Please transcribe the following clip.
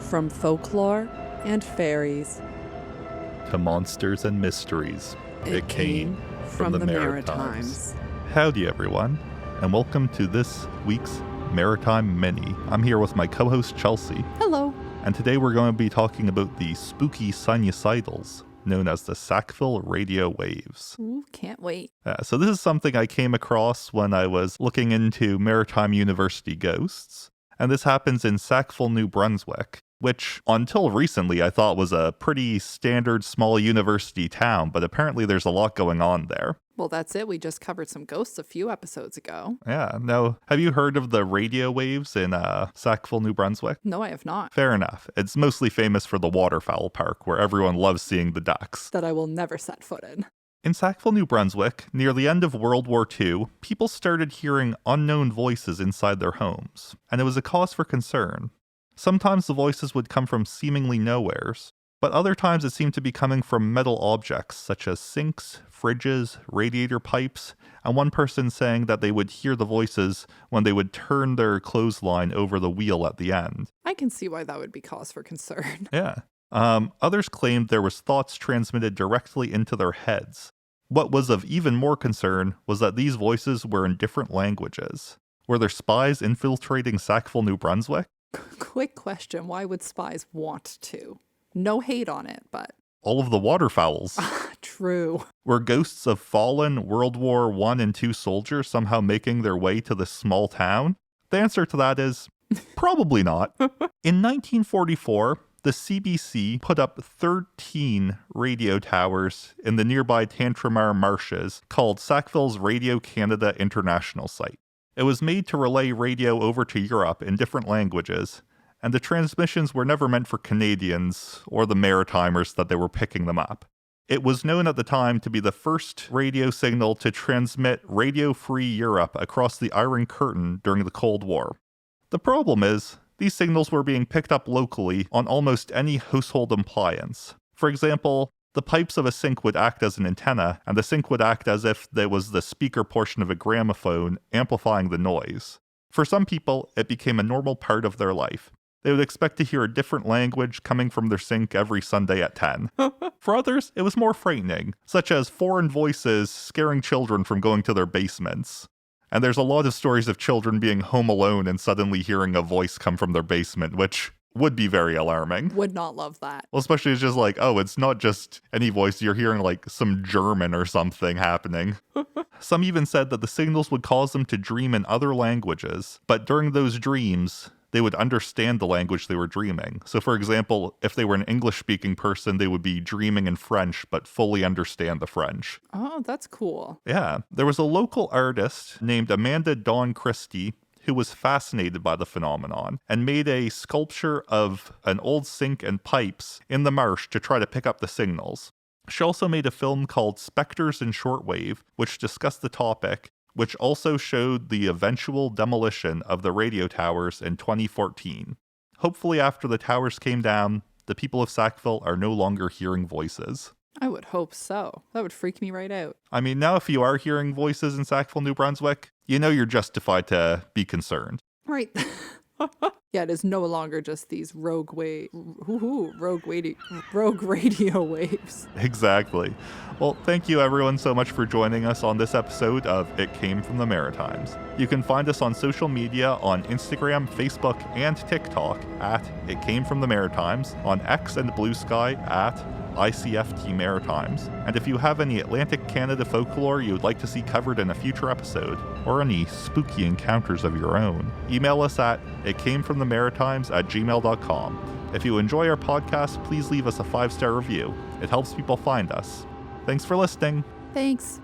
From folklore and fairies to monsters and mysteries, it came from the Maritimes. Howdy everyone, and welcome to this week's Maritime Mini. I'm here with my co-host Chelsea. Hello. And today we're going to be talking about the spooky sinusoidals, known as the Sackville Radio Waves. Ooh, can't wait. So this is something I came across when I was looking into Maritime University ghosts. And this happens in Sackville, New Brunswick, which until recently I thought was a pretty standard small university town, but apparently there's a lot going on there. Well, that's it. We just covered some ghosts a few episodes ago. Yeah. Now, have you heard of the radio waves in Sackville, New Brunswick? No, I have not. Fair enough. It's mostly famous for the waterfowl park, where everyone loves seeing the ducks. That I will never set foot in. In Sackville, New Brunswick, near the end of World War II, people started hearing unknown voices inside their homes, and it was a cause for concern. Sometimes the voices would come from seemingly nowheres, but other times it seemed to be coming from metal objects such as sinks, fridges, radiator pipes, and one person saying that they would hear the voices when they would turn their clothesline over the wheel at the end. I can see why that would be cause for concern. Yeah. Others claimed there was thoughts transmitted directly into their heads. What was of even more concern was that these voices were in different languages. Were there spies infiltrating Sackville, New Brunswick? Quick question, why would spies want to? No hate on it, but... All of the waterfowls. True. Were ghosts of fallen World War I and II soldiers somehow making their way to this small town? The answer to that is probably not. In 1944, the CBC put up 13 radio towers in the nearby Tantramar marshes called Sackville's Radio Canada International Site. It was made to relay radio over to Europe in different languages, and the transmissions were never meant for Canadians or the Maritimers that they were picking them up. It was known at the time to be the first radio signal to transmit radio-free Europe across the Iron Curtain during the Cold War. The problem is, these signals were being picked up locally on almost any household appliance. For example, the pipes of a sink would act as an antenna, and the sink would act as if there was the speaker portion of a gramophone amplifying the noise. For some people, it became a normal part of their life. They would expect to hear a different language coming from their sink every Sunday at 10. For others, it was more frightening, such as foreign voices scaring children from going to their basements. And there's a lot of stories of children being home alone and suddenly hearing a voice come from their basement, which would be very alarming. Would not love that. Well, especially it's just like, oh, it's not just any voice. You're hearing like some German or something happening. Some even said that the signals would cause them to dream in other languages, but during those dreams, they would understand the language they were dreaming. So for example, if they were an English-speaking person, they would be dreaming in French, but fully understand the French. Oh, that's cool. Yeah. There was a local artist named Amanda Dawn Christie who was fascinated by the phenomenon and made a sculpture of an old sink and pipes in the marsh to try to pick up the signals. She also made a film called Spectres in Shortwave, which discussed the topic, which also showed the eventual demolition of the radio towers in 2014. Hopefully after the towers came down, the people of Sackville are no longer hearing voices. I would hope so. That would freak me right out. I mean, now if you are hearing voices in Sackville, New Brunswick, you know you're justified to be concerned. Right. Yeah, it is no longer just these rogue radio waves. Exactly. Well, thank you everyone so much for joining us on this episode of It Came From The Maritimes. You can find us on social media on Instagram, Facebook, and TikTok at It Came From The Maritimes, on X and Blue Sky at ICFT Maritimes. And if you have any Atlantic Canada folklore you would like to see covered in a future episode, or any spooky encounters of your own, email us at itcameFromTheMaritimes@gmail.com. If you enjoy our podcast, please leave us a 5-star review. It helps people find us. Thanks for listening. Thanks.